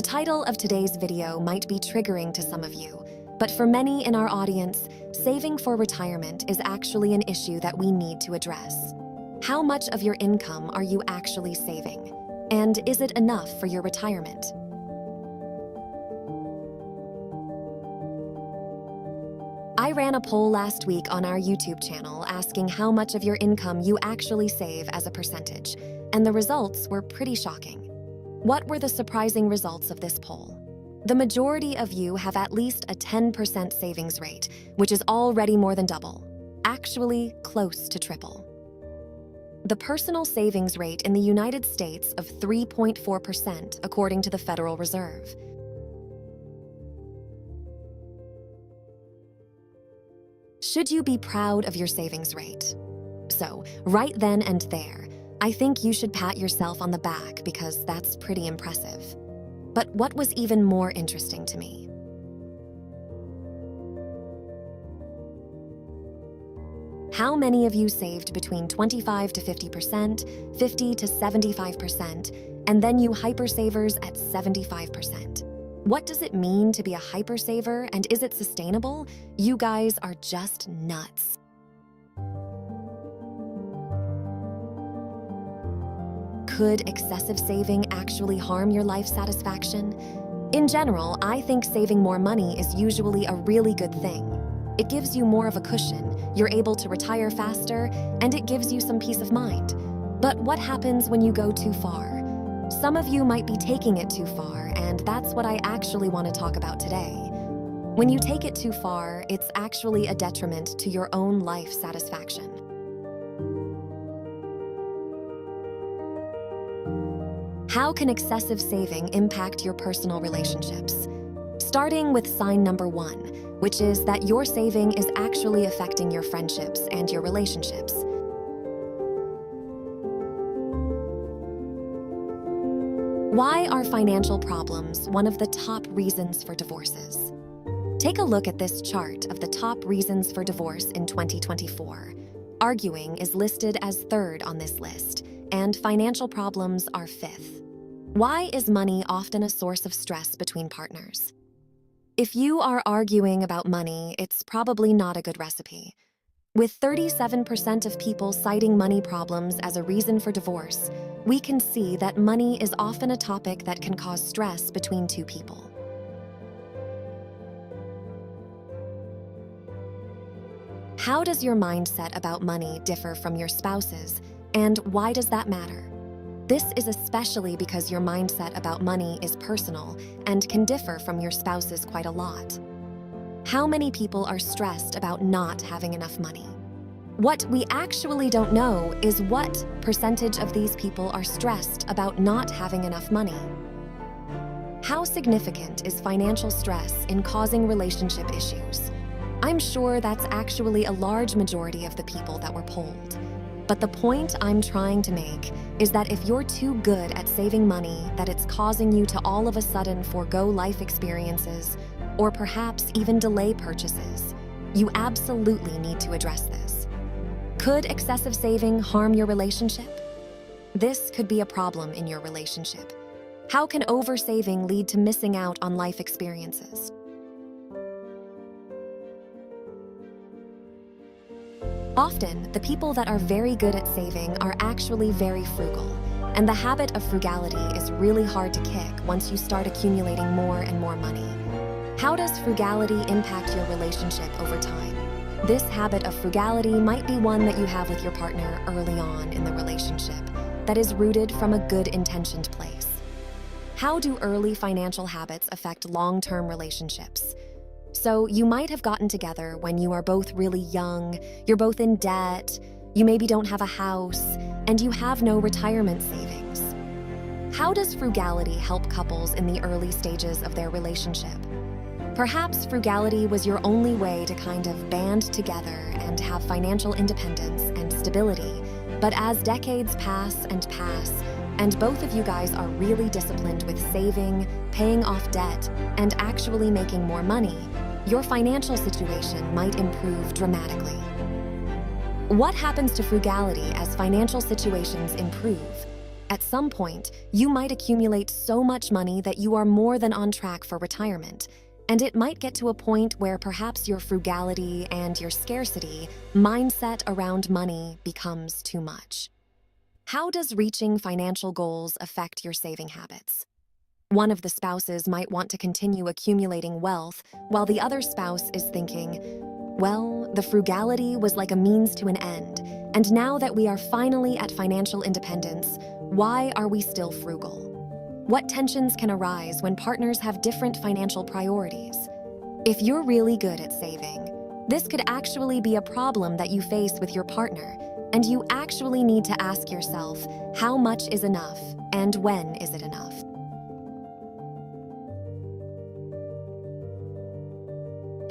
The title of today's video might be triggering to some of you, but for many in our audience, saving for retirement is actually an issue that we need to address. How much of your income are you actually saving? And is it enough for your retirement? I ran a poll last week on our YouTube channel asking how much of your income you actually save as a percentage, and the results were pretty shocking. What were the surprising results of this poll? The majority of you have at least a 10% savings rate, which is already more than double, actually close to triple. The personal savings rate in the United States of 3.4%, according to the Federal Reserve. Should you be proud of your savings rate? So, right then and there, I think you should pat yourself on the back because that's pretty impressive. But what was even more interesting to me? How many of you saved between 25 to 50%, 50 to 75%, and then you hypersavers at 75%? What does it mean to be a hypersaver, and is it sustainable? You guys are just nuts. Could excessive saving actually harm your life satisfaction? In general, I think saving more money is usually a really good thing. It gives you more of a cushion, you're able to retire faster, and it gives you some peace of mind. But what happens when you go too far? Some of you might be taking it too far, and that's what I actually want to talk about today. When you take it too far, it's actually a detriment to your own life satisfaction. How can excessive saving impact your personal relationships? Starting with sign number 1, which is that your saving is actually affecting your friendships and your relationships. Why are financial problems one of the top reasons for divorces? Take a look at this chart of the top reasons for divorce in 2024. Arguing is listed as 3rd on this list, and financial problems are 5th. Why is money often a source of stress between partners? If you are arguing about money, it's probably not a good recipe. With 37% of people citing money problems as a reason for divorce, we can see that money is often a topic that can cause stress between two people. How does your mindset about money differ from your spouse's, and why does that matter? This is especially because your mindset about money is personal and can differ from your spouse's quite a lot. How many people are stressed about not having enough money? What we actually don't know is what percentage of these people are stressed about not having enough money. How significant is financial stress in causing relationship issues? I'm sure that's actually a large majority of the people that were polled. But the point I'm trying to make is that if you're too good at saving money that it's causing you to all of a sudden forego life experiences or perhaps even delay purchases, you absolutely need to address this. Could excessive saving harm your relationship? This could be a problem in your relationship. How can oversaving lead to missing out on life experiences? Often, the people that are very good at saving are actually very frugal, and the habit of frugality is really hard to kick once you start accumulating more and more money. How does frugality impact your relationship over time? This habit of frugality might be one that you have with your partner early on in the relationship that is rooted from a good intentioned place. How do early financial habits affect long-term relationships? So you might have gotten together when you are both really young, you're both in debt, you maybe don't have a house, and you have no retirement savings. How does frugality help couples in the early stages of their relationship? Perhaps frugality was your only way to kind of band together and have financial independence and stability, but as decades pass, and both of you guys are really disciplined with saving, paying off debt, and actually making more money, your financial situation might improve dramatically. What happens to frugality as financial situations improve? At some point, you might accumulate so much money that you are more than on track for retirement, and it might get to a point where perhaps your frugality and your scarcity mindset around money becomes too much. How does reaching financial goals affect your saving habits? One of the spouses might want to continue accumulating wealth, while the other spouse is thinking, well, the frugality was like a means to an end, and now that we are finally at financial independence, why are we still frugal? What tensions can arise when partners have different financial priorities? If you're really good at saving, this could actually be a problem that you face with your partner, and you actually need to ask yourself, how much is enough, and when is it enough?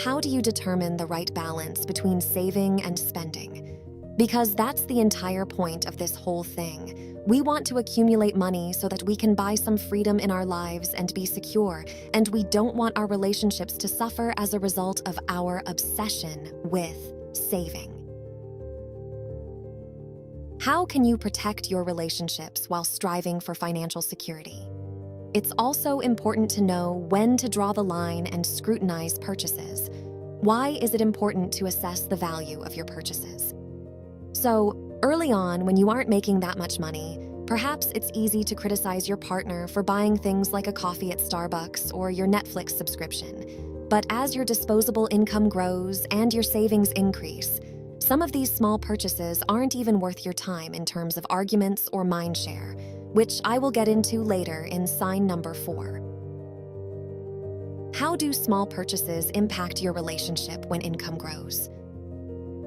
How do you determine the right balance between saving and spending? Because that's the entire point of this whole thing. We want to accumulate money so that we can buy some freedom in our lives and be secure, and we don't want our relationships to suffer as a result of our obsession with saving. How can you protect your relationships while striving for financial security? It's also important to know when to draw the line and scrutinize purchases. Why is it important to assess the value of your purchases? So, early on, when you aren't making that much money, perhaps it's easy to criticize your partner for buying things like a coffee at Starbucks or your Netflix subscription. But as your disposable income grows and your savings increase, some of these small purchases aren't even worth your time in terms of arguments or mindshare, which I will get into later in sign number 4. How do small purchases impact your relationship when income grows?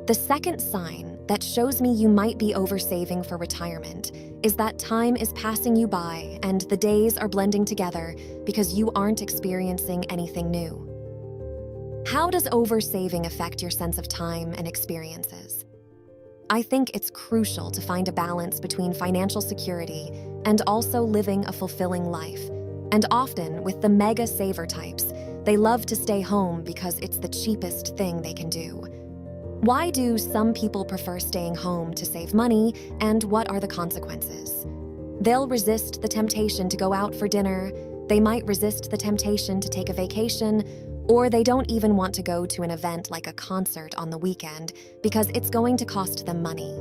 The second sign that shows me you might be oversaving for retirement is that time is passing you by and the days are blending together because you aren't experiencing anything new. How does oversaving affect your sense of time and experiences? I think it's crucial to find a balance between financial security and also living a fulfilling life. And often, with the mega saver types, they love to stay home because it's the cheapest thing they can do. Why do some people prefer staying home to save money, and what are the consequences? They'll resist the temptation to go out for dinner, they might resist the temptation to take a vacation, or they don't even want to go to an event like a concert on the weekend because it's going to cost them money.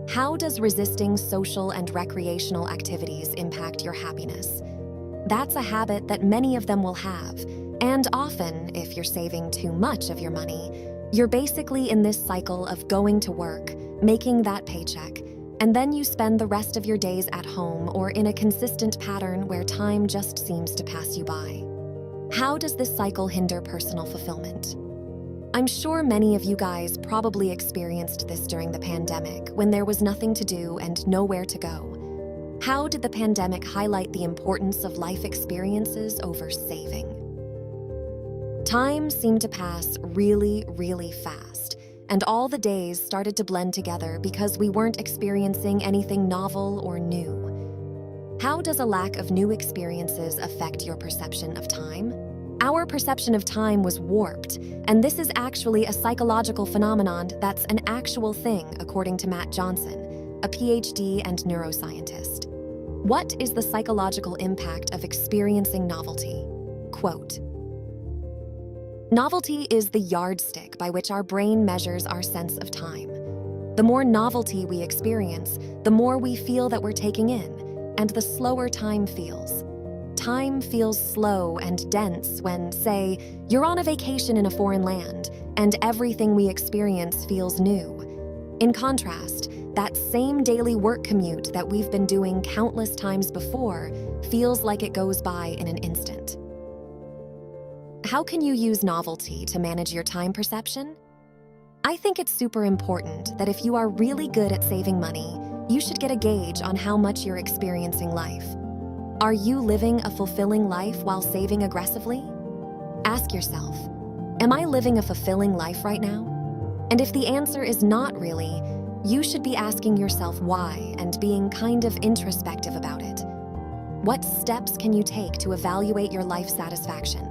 How does resisting social and recreational activities impact your happiness? That's a habit that many of them will have, and often, if you're saving too much of your money, you're basically in this cycle of going to work, making that paycheck, and then you spend the rest of your days at home or in a consistent pattern where time just seems to pass you by. How does this cycle hinder personal fulfillment? I'm sure many of you guys probably experienced this during the pandemic when there was nothing to do and nowhere to go. How did the pandemic highlight the importance of life experiences over saving? Time seemed to pass really, really fast, and all the days started to blend together because we weren't experiencing anything novel or new. How does a lack of new experiences affect your perception of time? Our perception of time was warped, and this is actually a psychological phenomenon that's an actual thing, according to Matt Johnson, a PhD and neuroscientist. What is the psychological impact of experiencing novelty? Quote, "Novelty is the yardstick by which our brain measures our sense of time. The more novelty we experience, the more we feel that we're taking in, and the slower time feels. Time feels slow and dense when, say, you're on a vacation in a foreign land, and everything we experience feels new. In contrast, that same daily work commute that we've been doing countless times before feels like it goes by in an instant." How can you use novelty to manage your time perception? I think it's super important that if you are really good at saving money, you should get a gauge on how much you're experiencing life. Are you living a fulfilling life while saving aggressively? Ask yourself, am I living a fulfilling life right now? And if the answer is not really, you should be asking yourself why and being kind of introspective about it. What steps can you take to evaluate your life satisfaction?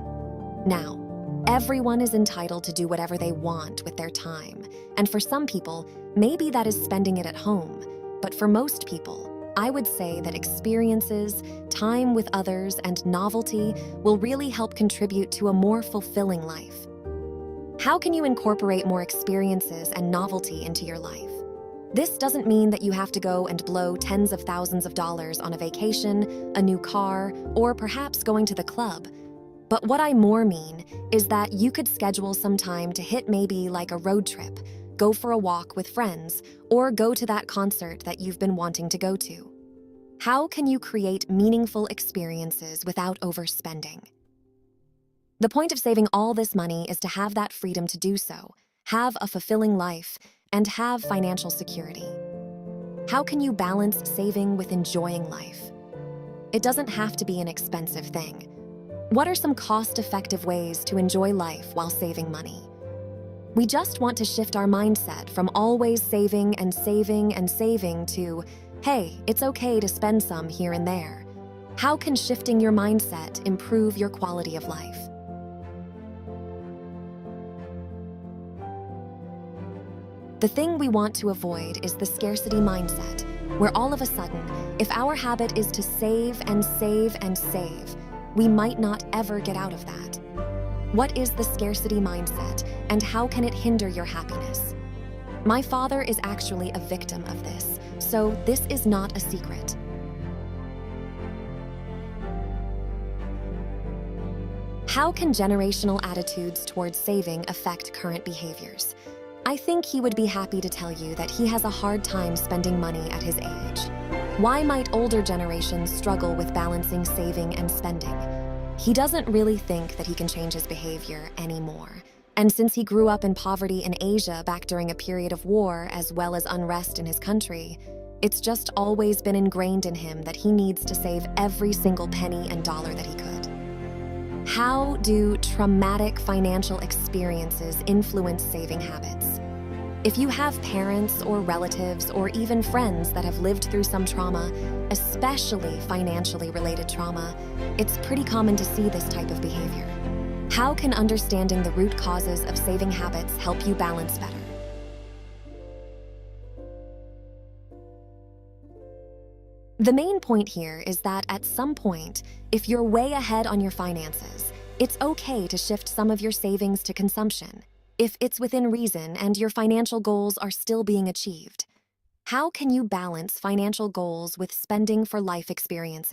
Now, everyone is entitled to do whatever they want with their time, and for some people, maybe that is spending it at home. But for most people, I would say that experiences, time with others, and novelty will really help contribute to a more fulfilling life. How can you incorporate more experiences and novelty into your life? This doesn't mean that you have to go and blow tens of thousands of dollars on a vacation, a new car, or perhaps going to the club. But what I more mean is that you could schedule some time to hit maybe like a road trip, go for a walk with friends, or go to that concert that you've been wanting to go to. How can you create meaningful experiences without overspending? The point of saving all this money is to have that freedom to do so, have a fulfilling life, and have financial security. How can you balance saving with enjoying life? It doesn't have to be an expensive thing. What are some cost-effective ways to enjoy life while saving money? We just want to shift our mindset from always saving and saving and saving to, hey, it's okay to spend some here and there. How can shifting your mindset improve your quality of life? The thing we want to avoid is the scarcity mindset, where all of a sudden, if our habit is to save and save and save, we might not ever get out of that. What is the scarcity mindset, and how can it hinder your happiness? My father is actually a victim of this, so this is not a secret. How can generational attitudes towards saving affect current behaviors? I think he would be happy to tell you that he has a hard time spending money at his age. Why might older generations struggle with balancing saving and spending? He doesn't really think that he can change his behavior anymore. And since he grew up in poverty in Asia back during a period of war as well as unrest in his country, it's just always been ingrained in him that he needs to save every single penny and dollar that he could. How do traumatic financial experiences influence saving habits? If you have parents or relatives or even friends that have lived through some trauma, especially financially related trauma, it's pretty common to see this type of behavior. How can understanding the root causes of saving habits help you balance better? The main point here is that at some point, if you're way ahead on your finances, it's okay to shift some of your savings to consumption, if it's within reason and your financial goals are still being achieved. How can you balance financial goals with spending for life experiences?